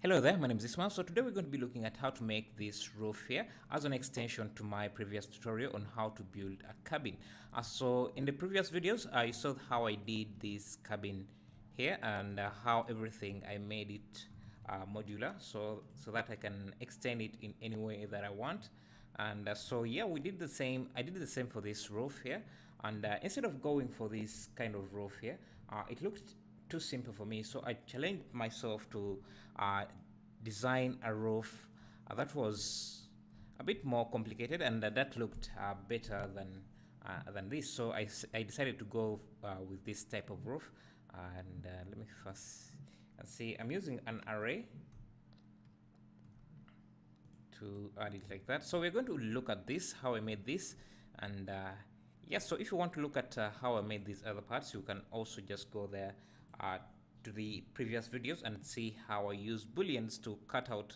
Hello there, my name is Ismail. So today we're going to be looking at how to make this roof here as an extension to my previous tutorial on how to build a cabin. So in the previous videos, I saw how I did this cabin here and how everything I made it modular so that I can extend it in any way that I want. And so yeah, we did the same. I did the same for this roof here. And instead of going for this kind of roof here, it looked too simple for me, so I challenged myself to design a roof that was a bit more complicated, and that looked better than this. So I decided to go with this type of roof. And let me first see. I'm using an array to add it like that. So we're going to look at this, how I made this, and yeah. So if you want to look at how I made these other parts, you can also just go there to the previous videos and see how I use booleans to cut out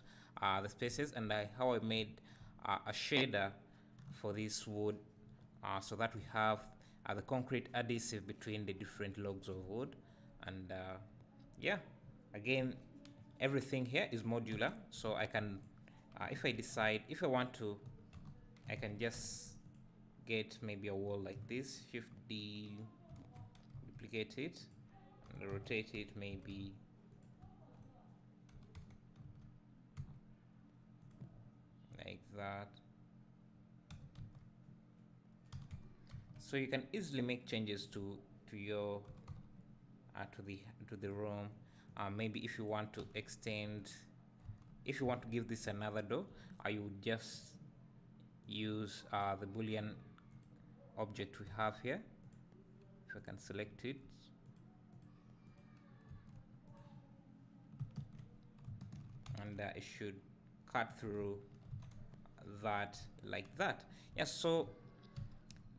the spaces, and how I made a shader for this wood so that we have the concrete adhesive between the different logs of wood. And yeah, again, everything here is modular, so I can if I decide, if I want to, I can just get maybe a wall like this, Shift D, duplicate it, and rotate it maybe like that. So you can easily make changes to your to the room. Maybe if you want to extend, if you want to give this another door, you would just use the boolean object we have here. If I can select it, and it should cut through that like that. Yeah, so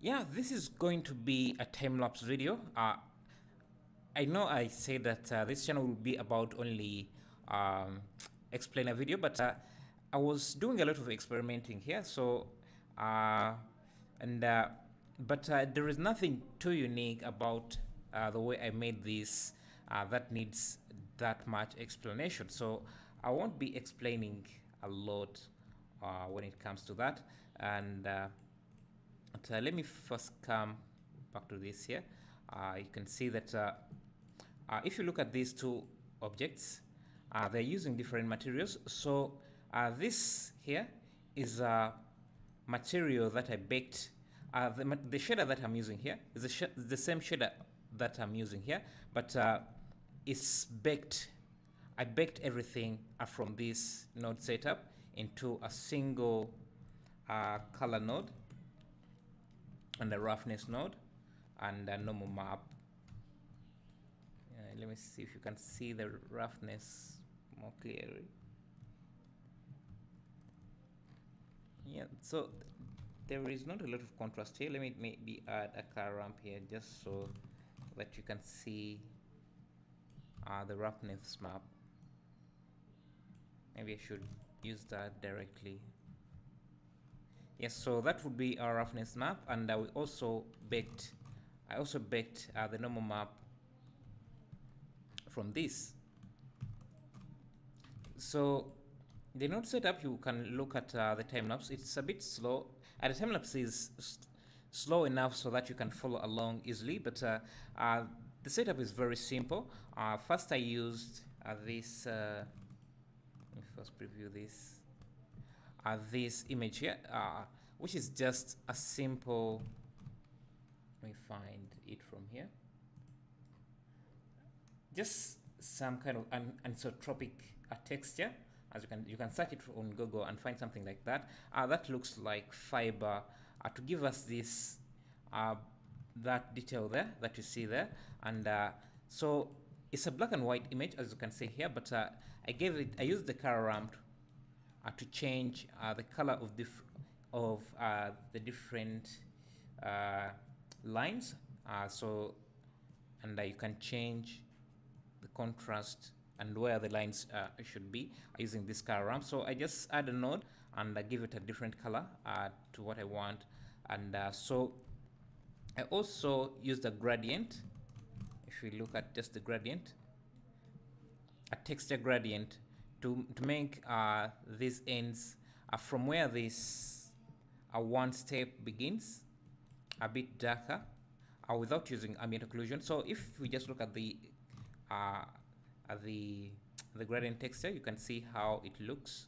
yeah, this is going to be a time-lapse video. I know I said that this channel will be about only explainer video, but I was doing a lot of experimenting here. So but there is nothing too unique about the way I made this that needs that much explanation. So I won't be explaining a lot when it comes to that. And let me first come back to this here. You can see that if you look at these two objects, they're using different materials. So this here is a material that I baked. The shader that I'm using here is the same shader that I'm using here, but it's baked. I baked everything from this node setup into a single color node, and a roughness node, and a normal map. Let me see if you can see the roughness more clearly. Yeah, so there is not a lot of contrast here. Let me maybe add a color ramp here just so that you can see the roughness map. Maybe I should use that directly. Yes, so that would be our roughness map, and I also baked the normal map from this. So the node setup, you can look at the time-lapse. It's a bit slow. The time-lapse is slow enough so that you can follow along easily, but the setup is very simple. First I used this, let me first preview this image here, which is just a simple, let me find it from here, just some kind of anisotropic texture. As you can search it on Google and find something like that. That looks like fiber to give us this that detail there that you see there. And so it's a black and white image, as you can see here, but I used the color ramp to change the color of the different lines. And you can change the contrast and where the lines should be using this color ramp. So I just add a node and give it a different color to what I want. And so I also use the gradient. If we look at just the gradient, a texture gradient, to make these ends from where this one step begins a bit darker without using ambient occlusion. So if we just look at uh, the gradient texture, you can see how it looks.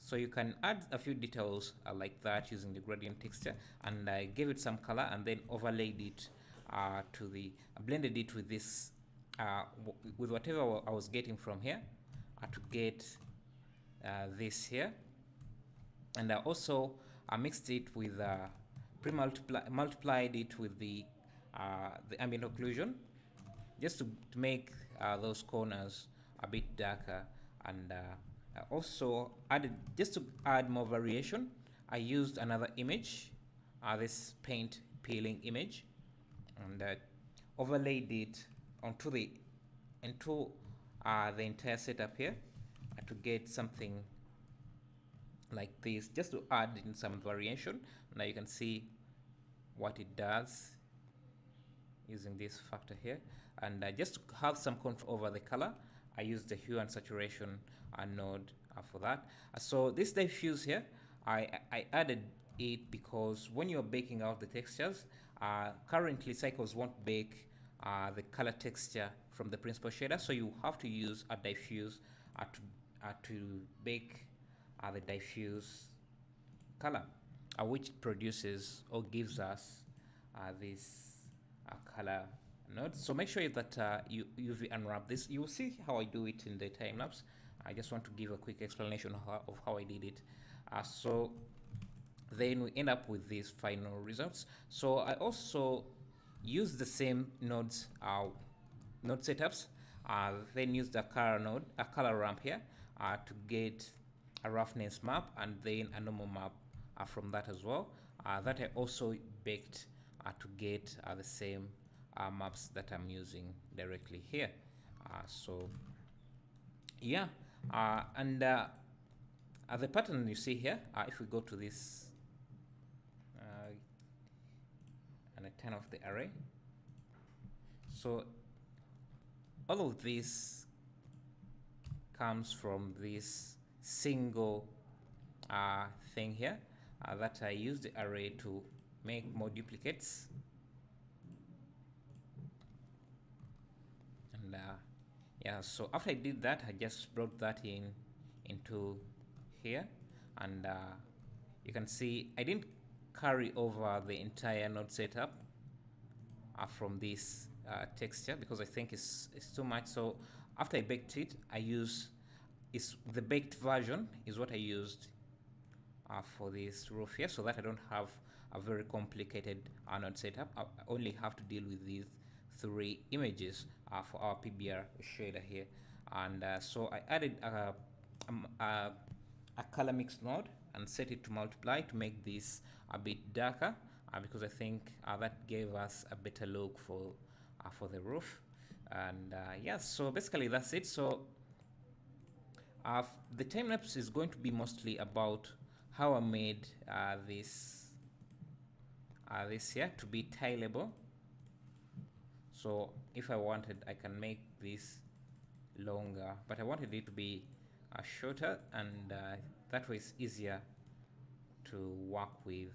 So you can add a few details like that using the gradient texture, and I gave it some color and then overlaid it blended it with this with whatever I was getting from here to get this here. And I also mixed it with multiplied it with the ambient occlusion, just to make those corners a bit darker. And I also added, just to add more variation, I used another image, this paint peeling image, and overlaid it onto the entire setup here to get something like this, just to add in some variation. Now you can see what it does using this factor here. And just to have some control over the color, I used the hue and saturation node for that. So this diffuse here, I added it because when you're baking out the textures, currently Cycles won't bake the color texture from the principal shader, so you have to use a diffuse to bake the diffuse color, which produces or gives us this color node. So make sure that you UV unwrap this. You will see how I do it in the time lapse. I just want to give a quick explanation of how I did it. So then we end up with these final results. So I also use the same nodes node setups, then use the color ramp here to get a roughness map, and then a normal map from that as well. That I also baked to get the same maps that I'm using directly here. So yeah, and the pattern you see here, if we go to this and I turn off the array, so all of this comes from this single thing here that I use the array to make more duplicates. And yeah, so after I did that, I just brought that into here, and you can see I didn't carry over the entire node setup from this texture, because I think it's too much. So after I baked it, the baked version is what I used for this roof here, so that I don't have a very complicated node setup. I only have to deal with these 3 images for our PBR shader here. And so I added a color mix node and set it to multiply to make this a bit darker, because I think that gave us a better look for the roof. And yeah, so basically that's it. So the time lapse is going to be mostly about how I made this here to be tileable. So if I wanted, I can make this longer, but I wanted it to be shorter, and that way it's easier to work with,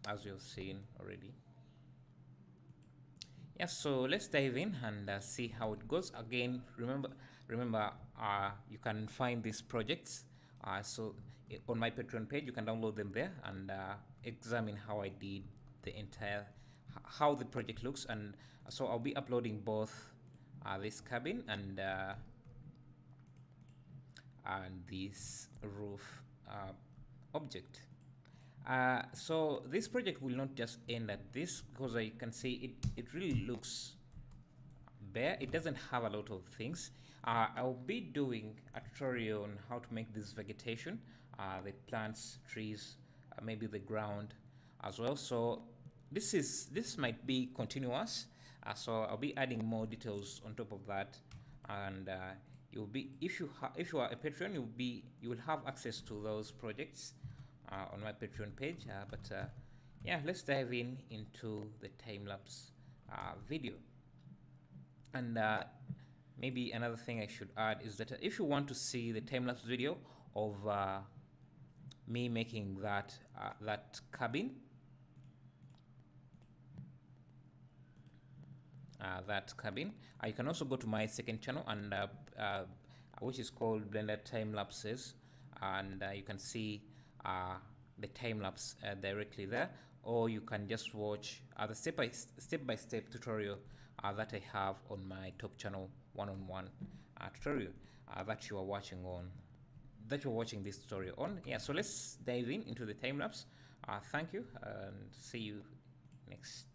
as you've seen already. Yeah, so let's dive in and see how it goes. Again, remember, you can find these projects. So on my Patreon page, you can download them there and examine how I did the entire, how the project looks. And so I'll be uploading both this cabin and this roof object. So this project will not just end at this, because I can see it really looks bare. It doesn't have a lot of things. I'll be doing a tutorial on how to make this vegetation, the plants, trees, maybe the ground as well. So this might be continuous. So I'll be adding more details on top of that, and you'll be, if you are a Patreon, you will have access to those projects on my Patreon page. But yeah, let's dive into the time lapse video. And maybe another thing I should add is that if you want to see the time-lapse video of me making that cabin, you can also go to my second channel, and which is called Blender Time Lapses, and you can see the time lapse directly there, or you can just watch the step-by-step tutorial that I have on my top channel, one-on-one tutorial that you are watching this tutorial on. Yeah, so let's dive into the time lapse. Thank you, and see you next.